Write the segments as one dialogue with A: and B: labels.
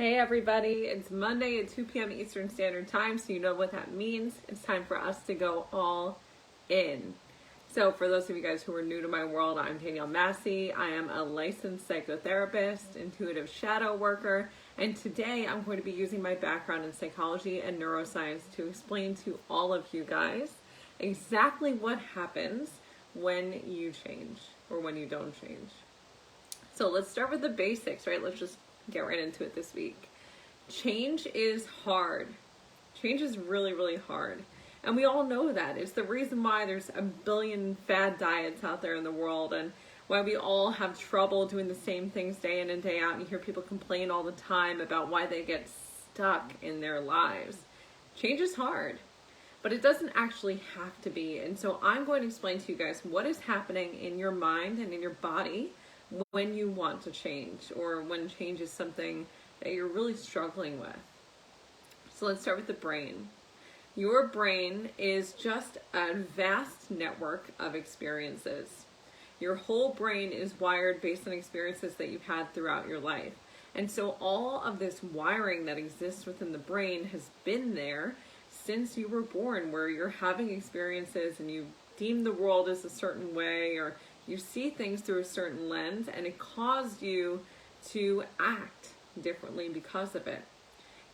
A: Hey everybody, it's Monday at 2 p.m. Eastern Standard Time, so you know what that means. It's time for us to go all in. So for those of you guys who are new to my world, I'm Danielle Massey. I am a licensed psychotherapist, intuitive shadow worker, and today I'm going to be using my background in psychology and neuroscience to explain to all of you guys exactly what happens when you change or when you don't change. So let's start with the basics, right? Let's just get right into it this week. Change is hard. Change is really, really hard. And we all know that. It's the reason why there's a billion fad diets out there in the world and why we all have trouble doing the same things day in and day out. And you hear people complain all the time about why they get stuck in their lives. Change is hard, but it doesn't actually have to be. And so I'm going to explain to you guys what is happening in your mind and in your body when you want to change, or when change is something that you're really struggling with. So let's start with the brain. Your brain is just a vast network of experiences. Your whole brain is wired based on experiences that you've had throughout your life. And so all of this wiring that exists within the brain has been there since you were born, where you're having experiences and you deem the world as a certain way, or you see things through a certain lens, and it caused you to act differently because of it.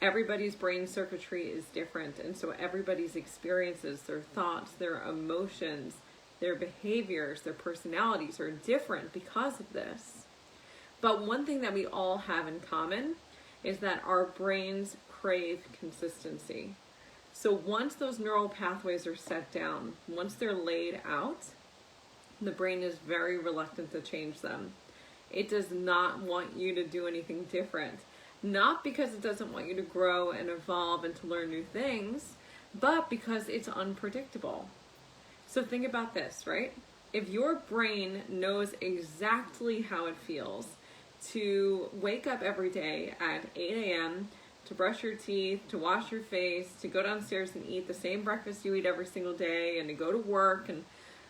A: Everybody's brain circuitry is different, and so everybody's experiences, their thoughts, their emotions, their behaviors, their personalities are different because of this. But one thing that we all have in common is that our brains crave consistency. So once those neural pathways are set down, once they're laid out, the brain is very reluctant to change them. It does not want you to do anything different. Not because it doesn't want you to grow and evolve and to learn new things, but because it's unpredictable. So think about this, right? If your brain knows exactly how it feels to wake up every day at 8 a.m., to brush your teeth, to wash your face, to go downstairs and eat the same breakfast you eat every single day, and to go to work and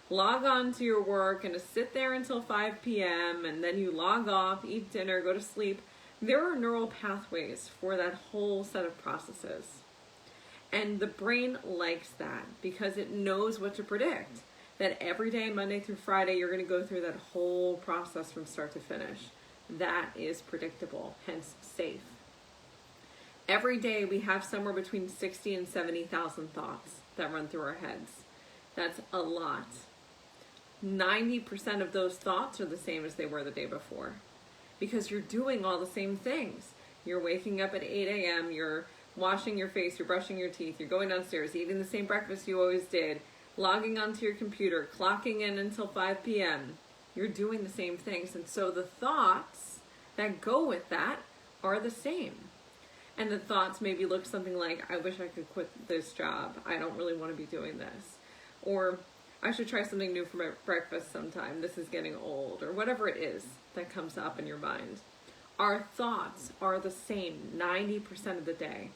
A: log on to your work and to sit there until 5 p.m. and then you log off, eat dinner, go to sleep. There are neural pathways for that whole set of processes. And the brain likes that because it knows what to predict. That every day, Monday through Friday, you're going to go through that whole process from start to finish. That is predictable, hence safe. Every day we have somewhere between 60 and 70,000 thoughts that run through our heads. That's a lot. 90% of those thoughts are the same as they were the day before because you're doing all the same things. You're waking up at 8 a.m., you're washing your face, you're brushing your teeth, you're going downstairs, eating the same breakfast you always did, logging onto your computer, clocking in until 5 p.m. You're doing the same things, and so the thoughts that go with that are the same. And the thoughts maybe look something like, I wish I could quit this job. I don't really want to be doing this. Or I should try something new for my breakfast sometime. This is getting old, or whatever it is that comes up in your mind. Our thoughts are the same 90% of the day.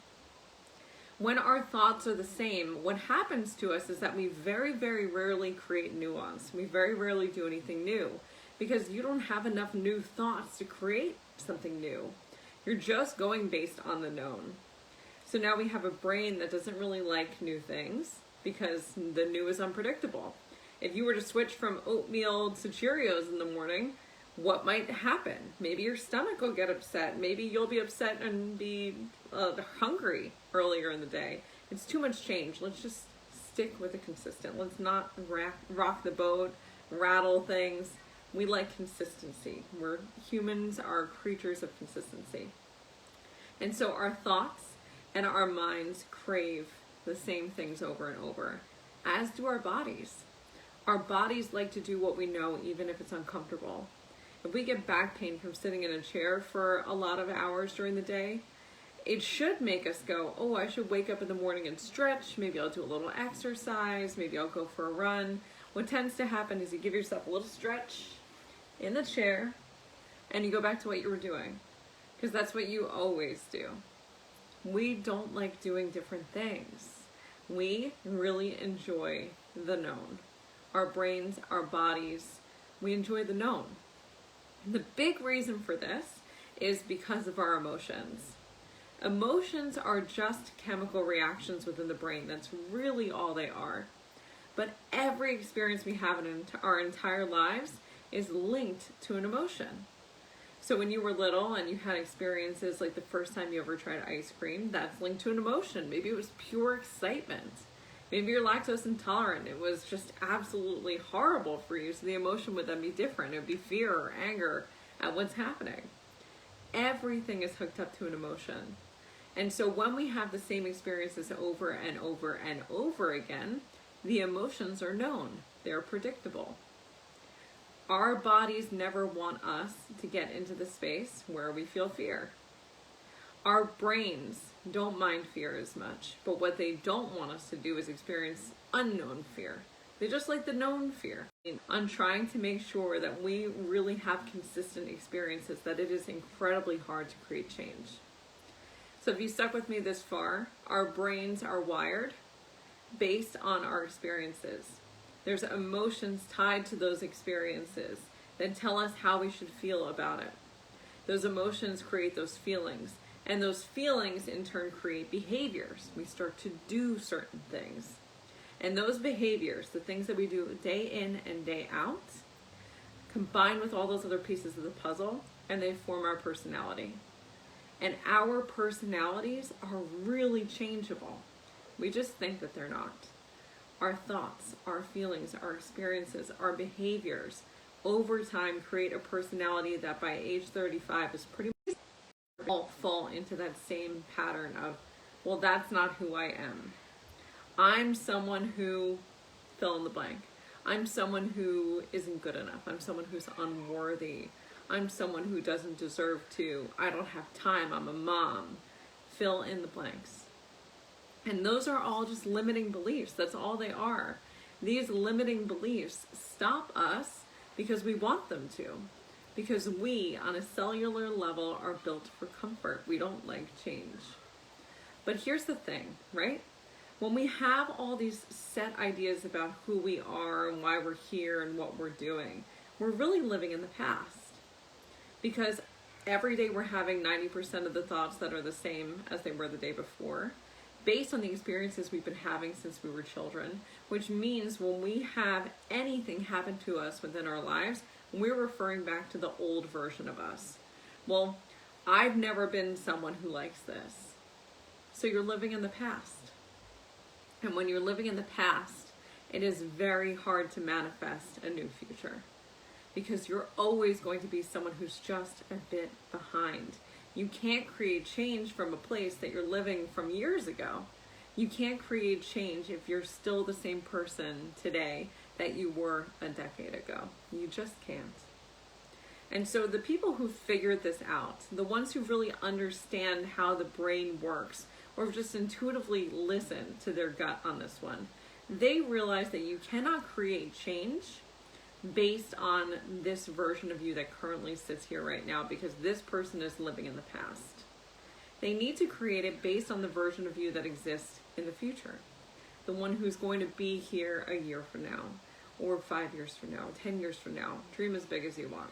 A: When our thoughts are the same, what happens to us is that we very, very rarely create nuance. We very rarely do anything new because you don't have enough new thoughts to create something new. You're just going based on the known. So now we have a brain that doesn't really like new things, because the new is unpredictable. If you were to switch from oatmeal to Cheerios in the morning, what might happen? Maybe your stomach will get upset. Maybe you'll be upset and be hungry earlier in the day. It's too much change. Let's just stick with the consistent. Let's not rock the boat, rattle things. We like consistency. Humans are creatures of consistency. And so our thoughts and our minds crave the same things over and over, as do our bodies. Our bodies like to do what we know, even if it's uncomfortable. If we get back pain from sitting in a chair for a lot of hours during the day, it should make us go, oh, I should wake up in the morning and stretch. Maybe I'll do a little exercise. Maybe I'll go for a run. What tends to happen is you give yourself a little stretch in the chair and you go back to what you were doing, because that's what you always do. We don't like doing different things. We really enjoy the known. Our brains, our bodies, we enjoy the known. And the big reason for this is because of our emotions. Emotions are just chemical reactions within the brain. That's really all they are. But every experience we have in our entire lives is linked to an emotion. So when you were little and you had experiences like the first time you ever tried ice cream, that's linked to an emotion. Maybe it was pure excitement. Maybe you're lactose intolerant. It was just absolutely horrible for you. So the emotion would then be different. It would be fear or anger at what's happening. Everything is hooked up to an emotion. And so when we have the same experiences over and over and over again, the emotions are known. They're predictable. Our bodies never want us to get into the space where we feel fear. Our brains don't mind fear as much, but what they don't want us to do is experience unknown fear. They just like the known fear. I'm trying to make sure that we really have consistent experiences, that it is incredibly hard to create change. So if you stuck with me this far, our brains are wired based on our experiences. There's emotions tied to those experiences that tell us how we should feel about it. Those emotions create those feelings, and those feelings in turn create behaviors. We start to do certain things. And those behaviors, the things that we do day in and day out, combine with all those other pieces of the puzzle, and they form our personality. And our personalities are really changeable. We just think that they're not. Our thoughts, our feelings, our experiences, our behaviors over time create a personality that by age 35 is pretty much all fall into that same pattern of, well, that's not who I am. I'm someone who fill in the blank. I'm someone who isn't good enough. I'm someone who's unworthy. I'm someone who doesn't deserve to. I don't have time. I'm a mom. Fill in the blanks. And those are all just limiting beliefs. That's all they are. These limiting beliefs stop us because we want them to. Because we, on a cellular level, are built for comfort. We don't like change. But here's the thing, right? When we have all these set ideas about who we are and why we're here and what we're doing, we're really living in the past. Because every day we're having 90% of the thoughts that are the same as they were the day before, based on the experiences we've been having since we were children, which means when we have anything happen to us within our lives, we're referring back to the old version of us. Well, I've never been someone who likes this. So you're living in the past. And when you're living in the past, it is very hard to manifest a new future. Because you're always going to be someone who's just a bit behind. You can't create change from a place that you're living from years ago. You can't create change if you're still the same person today that you were a decade ago. You just can't. And so the people who figured this out, the ones who really understand how the brain works, or just intuitively listen to their gut on this one, they realize that you cannot create change based on this version of you that currently sits here right now, because this person is living in the past. They need to create it based on the version of you that exists in the future. The one who's going to be here a year from now, or 5 years from now, 10 years from now. Dream as big as you want.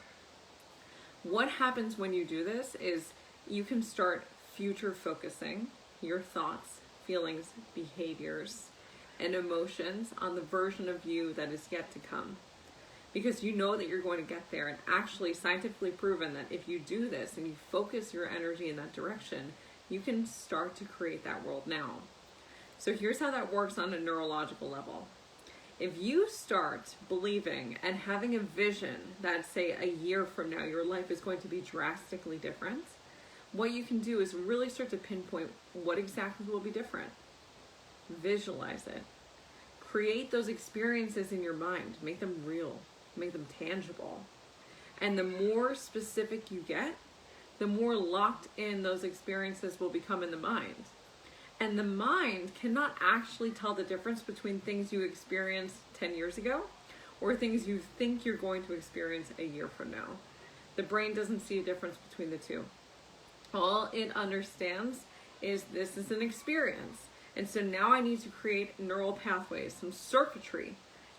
A: What happens when you do this is you can start future focusing your thoughts, feelings, behaviors, and emotions on the version of you that is yet to come. Because you know that you're going to get there, and actually scientifically proven that if you do this and you focus your energy in that direction, you can start to create that world now. So here's how that works on a neurological level. If you start believing and having a vision that, say, a year from now, your life is going to be drastically different, what you can do is really start to pinpoint what exactly will be different. Visualize it. Create those experiences in your mind. Make them real. Make them tangible. And the more specific you get, the more locked in those experiences will become in the mind. And the mind cannot actually tell the difference between things you experienced 10 years ago or things you think you're going to experience a year from now. The brain doesn't see a difference between the two. All it understands is this is an experience. And so now I need to create neural pathways, some circuitry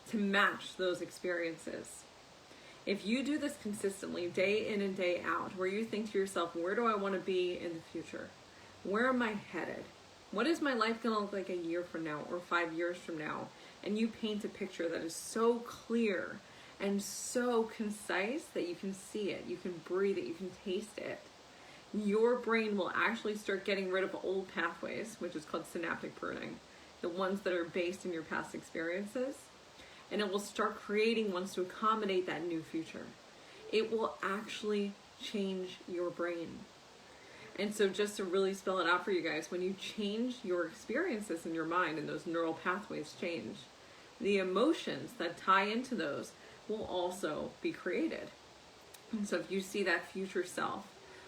A: to match those experiences. If you do this consistently, day in and day out, where you think to yourself, where do I want to be in the future? Where am I headed? What is my life going to look like a year from now or 5 years from now? And you paint a picture that is so clear and so concise that you can see it, you can breathe it, you can taste it. Your brain will actually start getting rid of old pathways, which is called synaptic pruning, the ones that are based in your past experiences, and it will start creating ones to accommodate that new future. It will actually change your brain. And so just to really spell it out for you guys, when you change your experiences in your mind and those neural pathways change, the emotions that tie into those will also be created. And so if you see that future self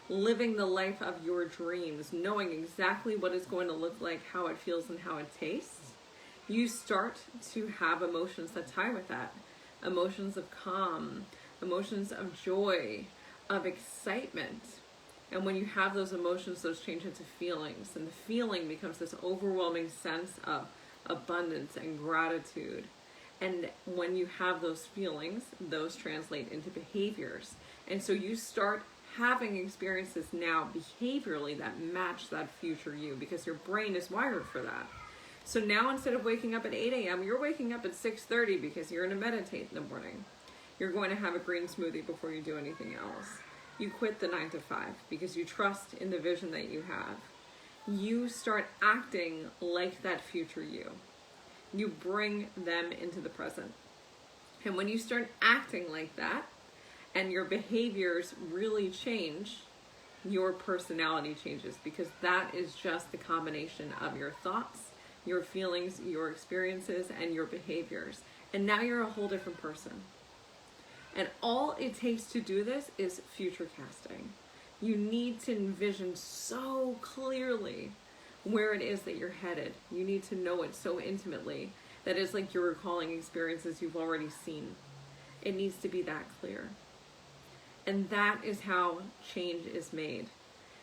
A: living the life of your dreams, knowing exactly what it's going to look like, how it feels, and how it tastes, you start to have emotions that tie with that. Emotions of calm, emotions of joy, of excitement. And when you have those emotions, those change into feelings. And the feeling becomes this overwhelming sense of abundance and gratitude. And when you have those feelings, those translate into behaviors. And so you start having experiences now behaviorally that match that future you, because your brain is wired for that. So now instead of waking up at 8 a.m., you're waking up at 6:30 because you're going to meditate in the morning. You're going to have a green smoothie before you do anything else. You quit the 9 to 5 because you trust in the vision that you have. You start acting like that future you. You bring them into the present. And when you start acting like that, and your behaviors really change, your personality changes, because that is just the combination of your thoughts, your feelings, your experiences, and your behaviors. And now you're a whole different person. And all it takes to do this is future casting. You need to envision so clearly where it is that you're headed. You need to know it so intimately that it's like you're recalling experiences you've already seen. It needs to be that clear. And that is how change is made.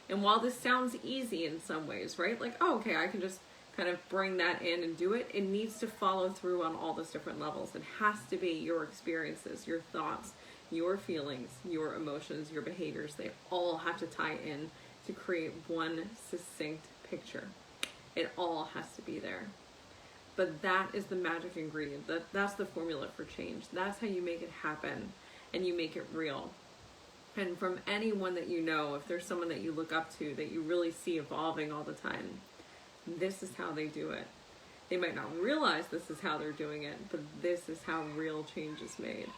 A: And while this sounds easy in some ways, right? Like, oh, okay, I can just kind of bring that in and do it. It needs to follow through on all those different levels. It has to be your experiences, your thoughts, your feelings, your emotions, your behaviors. They all have to tie in to create one succinct picture. It all has to be there. But that is the magic ingredient. That's the formula for change. That's how you make it happen and you make it real. And from anyone that you know, if there's someone that you look up to, that you really see evolving all the time, this is how they do it. They might not realize this is how they're doing it, but this is how real change is made.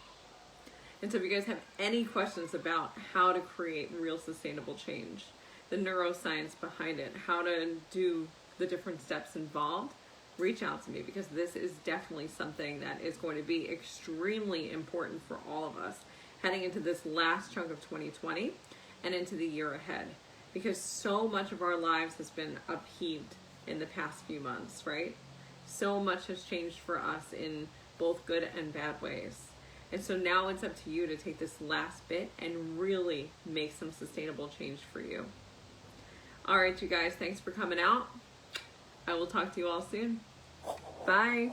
A: And so if you guys have any questions about how to create real sustainable change, the neuroscience behind it, how to do the different steps involved, reach out to me, because this is definitely something that is going to be extremely important for all of us heading into this last chunk of 2020 and into the year ahead, because so much of our lives has been upheaved in the past few months, right? So much has changed for us in both good and bad ways. And so now it's up to you to take this last bit and really make some sustainable change for you. All right, you guys, thanks for coming out. I will talk to you all soon. Bye.